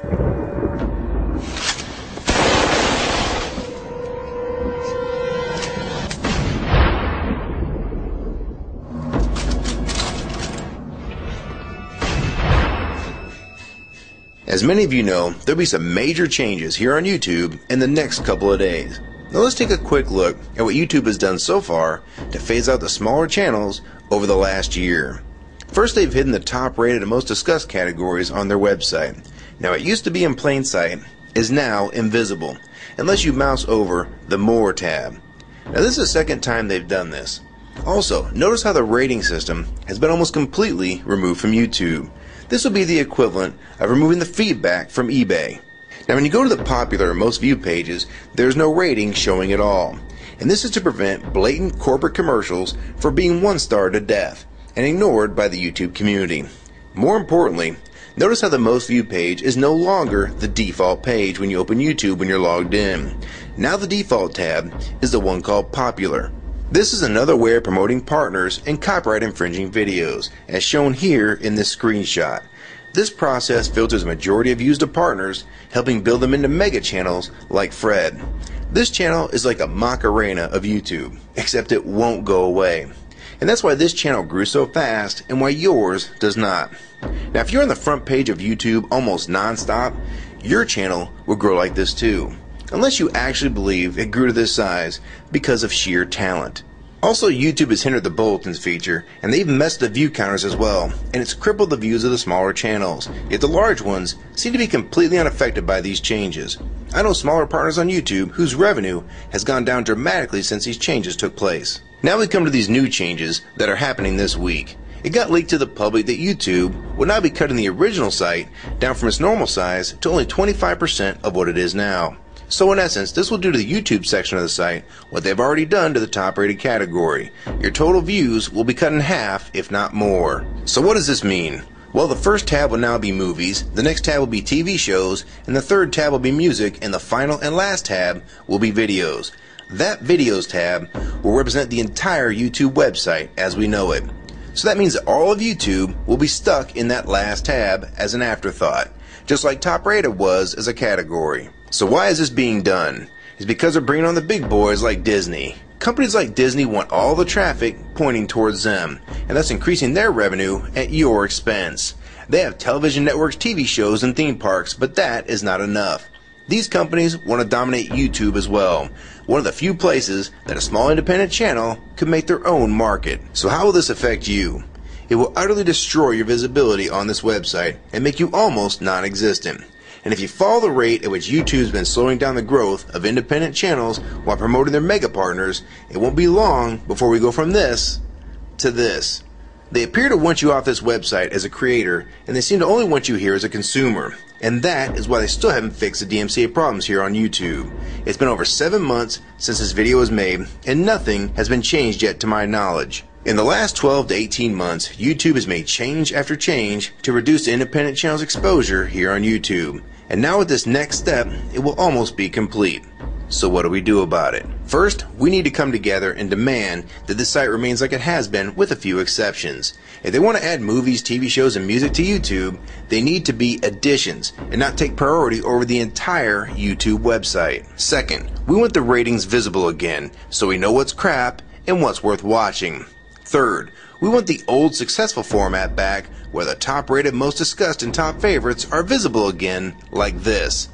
As many of you know, there'll be some major changes here on YouTube in the next couple of days. Now let's take a quick look at what YouTube has done so far to phase out the smaller channels over the last year. First, they've hidden the top rated and most discussed categories on their website. Now, it used to be in plain sight, is now invisible, unless you mouse over the More tab. Now this is the second time they've done this. Also, notice how the rating system has been almost completely removed from YouTube. This will be the equivalent of removing the feedback from eBay. Now when you go to the popular or most viewed pages, there's no rating showing at all. And this is to prevent blatant corporate commercials for being one-starred to death and ignored by the YouTube community. More importantly, notice how the most viewed page is no longer the default page when you open YouTube when you're logged in. Now the default tab is the one called Popular. This is another way of promoting partners and copyright infringing videos, as shown here in this screenshot. This process filters a majority of views to partners, helping build them into mega channels like Fred. This channel is like a Macarena of YouTube, except it won't go away. And that's why this channel grew so fast and why yours does not. Now if you're on the front page of YouTube almost non-stop, your channel will grow like this too. Unless you actually believe it grew to this size because of sheer talent. Also, YouTube has hindered the bulletins feature, and they've messed the view counters as well, and it's crippled the views of the smaller channels, yet the large ones seem to be completely unaffected by these changes. I know smaller partners on YouTube whose revenue has gone down dramatically since these changes took place. Now we come to these new changes that are happening this week. It got leaked to the public that YouTube will now be cutting the original site down from its normal size to only 25% of what it is now. So in essence, this will do to the YouTube section of the site what they've already done to the top rated category. Your total views will be cut in half, if not more. So what does this mean? Well, the first tab will now be movies, the next tab will be TV shows, and the third tab will be music, and the final and last tab will be videos. That videos tab will represent the entire YouTube website as we know it. So that means that all of YouTube will be stuck in that last tab as an afterthought, just like top rated was as a category. So why is this being done? It's because they're bringing on the big boys like Disney. Companies like Disney want all the traffic pointing towards them, and thus increasing their revenue at your expense. They have television networks, TV shows, and theme parks, but that is not enough. These companies want to dominate YouTube as well, one of the few places that a small independent channel could make their own market. So how will this affect you? It will utterly destroy your visibility on this website and make you almost non-existent. And if you follow the rate at which YouTube's been slowing down the growth of independent channels while promoting their mega partners, it won't be long before we go from this to this. They appear to want you off this website as a creator, and they seem to only want you here as a consumer. And that is why they still haven't fixed the DMCA problems here on YouTube. It's been over 7 months since this video was made, and nothing has been changed yet to my knowledge. In the last 12 to 18 months, YouTube has made change after change to reduce the independent channel's exposure here on YouTube. And now with this next step, it will almost be complete. So what do we do about it? First, we need to come together and demand that this site remains like it has been with a few exceptions. If they want to add movies, TV shows, and music to YouTube, they need to be additions and not take priority over the entire YouTube website. Second, we want the ratings visible again so we know what's crap and what's worth watching. Third, we want the old successful format back where the top rated, most discussed, and top favorites are visible again like this.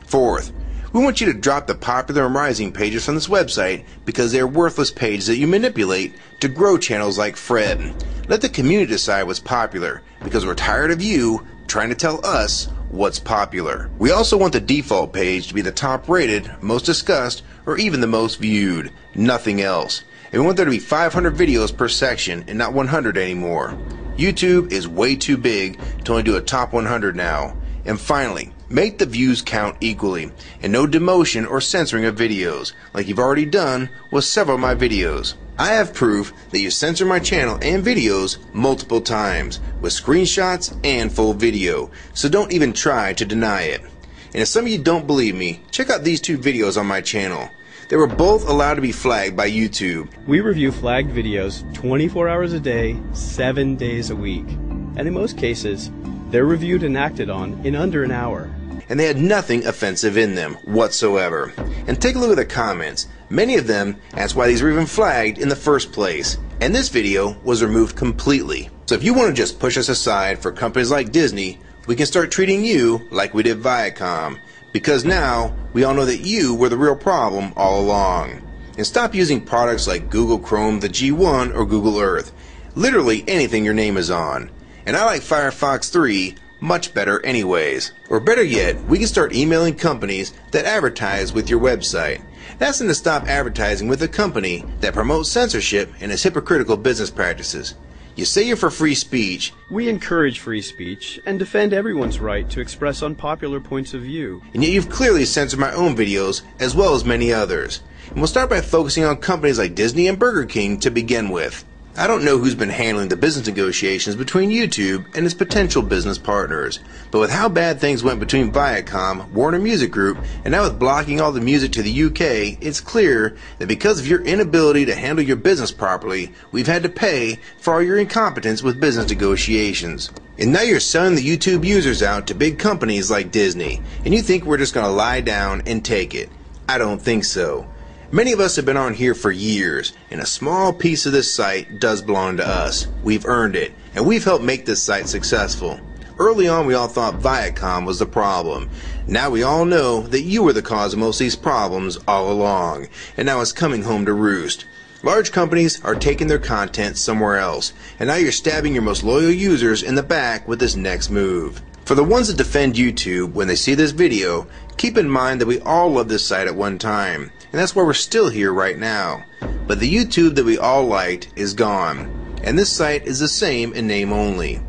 Fourth, we want you to drop the popular and rising pages from this website because they are worthless pages that you manipulate to grow channels like Fred. Let the community decide what's popular because we're tired of you trying to tell us what's popular. We also want the default page to be the top rated, most discussed, or even the most viewed. Nothing else. And we want there to be 500 videos per section and not 100 anymore. YouTube is way too big to only do a top 100 now. And finally, make the views count equally, and no demotion or censoring of videos, like you've already done with several of my videos. I have proof that you censor my channel and videos multiple times, with screenshots and full video, so don't even try to deny it. And if some of you don't believe me, check out these two videos on my channel. They were both allowed to be flagged by YouTube. We review flagged videos 24 hours a day, 7 days a week. And in most cases, they're reviewed and acted on in under an hour. and they had nothing offensive in them whatsoever. And take a look at the comments. Many of them asked why these were even flagged in the first place, and this video was removed completely. So if you want to just push us aside for companies like Disney, we can start treating you like we did Viacom, because now we all know that you were the real problem all along. And stop using products like Google Chrome, the G1, or Google Earth. Literally anything your name is on. And I like Firefox 3 much better anyways. Or better yet, we can start emailing companies that advertise with your website. That's them to stop advertising with a company that promotes censorship and its hypocritical business practices. You say you're for free speech. We encourage free speech and defend everyone's right to express unpopular points of view. And yet you've clearly censored my own videos as well as many others. And we'll start by focusing on companies like Disney and Burger King to begin with. I don't know who's been handling the business negotiations between YouTube and its potential business partners, but with how bad things went between Viacom, Warner Music Group, and now with blocking all the music to the UK, it's clear that because of your inability to handle your business properly, we've had to pay for all your incompetence with business negotiations. And now you're selling the YouTube users out to big companies like Disney, and you think we're just going to lie down and take it. I don't think so. Many of us have been on here for years, and a small piece of this site does belong to us. We've earned it, and we've helped make this site successful. Early on, we all thought Viacom was the problem. Now we all know that you were the cause of most of these problems all along, and now it's coming home to roost. Large companies are taking their content somewhere else, and now you're stabbing your most loyal users in the back with this next move. For the ones that defend YouTube when they see this video, keep in mind that we all loved this site at one time, and that's why we're still here right now. But the YouTube that we all liked is gone, and this site is the same in name only.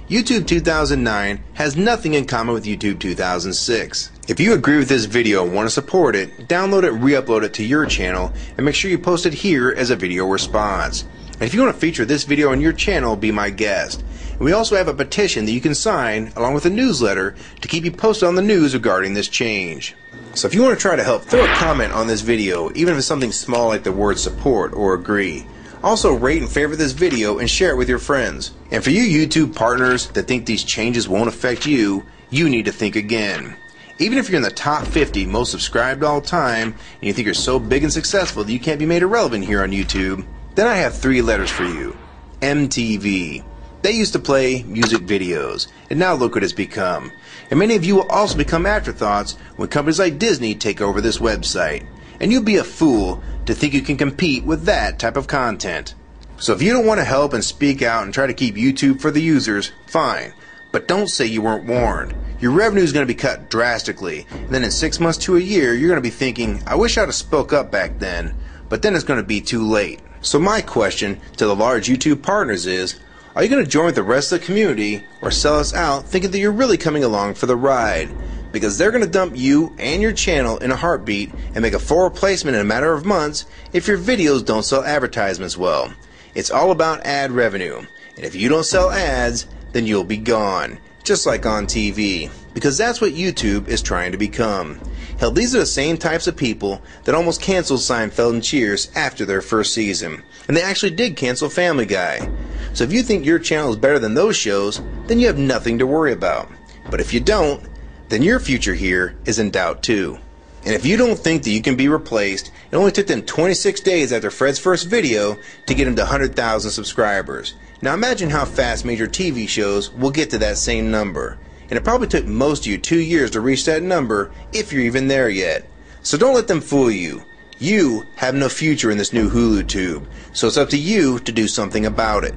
YouTube 2009 has nothing in common with YouTube 2006. If you agree with this video and want to support it, download it and re-upload it to your channel, and make sure you post it here as a video response. And if you want to feature this video on your channel, be my guest. And we also have a petition that you can sign along with a newsletter to keep you posted on the news regarding this change. So if you want to try to help, throw a comment on this video, even if it's something small like the word support or agree. Also rate and favorite this video and share it with your friends. And for you YouTube partners that think these changes won't affect you, you need to think again. Even if you're in the top 50 most subscribed all time and you think you're so big and successful that you can't be made irrelevant here on YouTube, then I have 3 letters for you. MTV. They used to play music videos, and now look what it's become. And many of you will also become afterthoughts when companies like Disney take over this website. And you'll be a fool to think you can compete with that type of content. So if you don't want to help and speak out and try to keep YouTube for the users, fine. But don't say you weren't warned. Your revenue is going to be cut drastically, and then in 6 months to a year, you're going to be thinking, I wish I'd have spoke up back then. But then it's going to be too late. So my question to the large YouTube partners is, are you going to join with the rest of the community or sell us out thinking that you're really coming along for the ride? Because they're going to dump you and your channel in a heartbeat and make a full replacement in a matter of months if your videos don't sell advertisements well. It's all about ad revenue. And if you don't sell ads, then you'll be gone. Just like on TV. Because that's what YouTube is trying to become. Hell, these are the same types of people that almost canceled Seinfeld and Cheers after their first season. And they actually did cancel Family Guy. So if you think your channel is better than those shows, then you have nothing to worry about. But if you don't, then your future here is in doubt too. And if you don't think that you can be replaced, it only took them 26 days after Fred's first video to get him to 100,000 subscribers. Now imagine how fast major TV shows will get to that same number. And it probably took most of you 2 years to reach that number, if you're even there yet. So don't let them fool you. You have no future in this new hulutube, so it's up to you to do something about it.